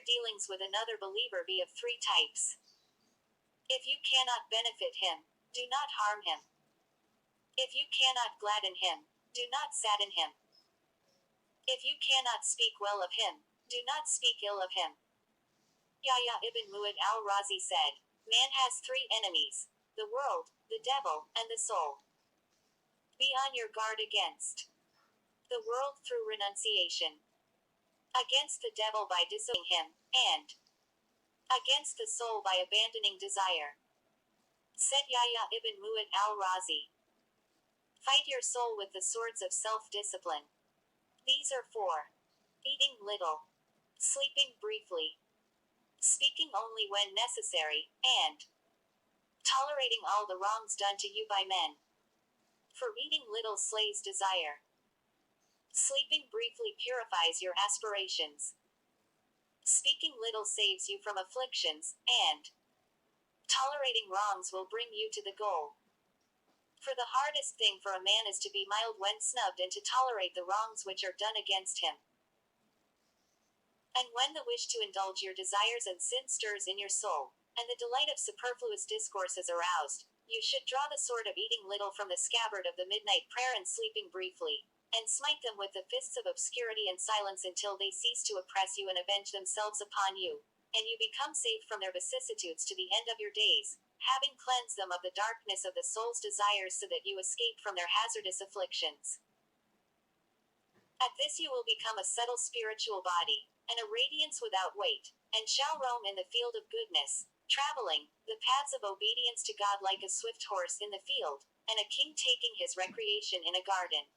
your dealings with another believer be of three types. If you cannot benefit him, do not harm him. If you cannot gladden him, do not sadden him. If you cannot speak well of him, do not speak ill of him. Yahya ibn Mu'ad al-Razi said, "Man has three enemies: the world, the devil, and the soul. Be on your guard against the world through renunciation, against the devil by disobeying him, and against the soul by abandoning desire." Said Yahya ibn Mu'ad al-Razi, "Fight your soul with the swords of self-discipline. These are four: eating little, sleeping briefly, speaking only when necessary, and tolerating all the wrongs done to you by men. For eating little slays desire. Sleeping briefly purifies your aspirations. Speaking little saves you from afflictions, and tolerating wrongs will bring you to the goal. For the hardest thing for a man is to be mild when snubbed and to tolerate the wrongs which are done against him. And when the wish to indulge your desires and sin stirs in your soul, and the delight of superfluous discourse is aroused, you should draw the sword of eating little from the scabbard of the midnight prayer and sleeping briefly, and smite them with the fists of obscurity and silence until they cease to oppress you and avenge themselves upon you, and you become safe from their vicissitudes to the end of your days, having cleansed them of the darkness of the soul's desires so that you escape from their hazardous afflictions. At this you will become a subtle spiritual body, and a radiance without weight, and shall roam in the field of goodness, traveling the paths of obedience to God like a swift horse in the field, and a king taking his recreation in a garden."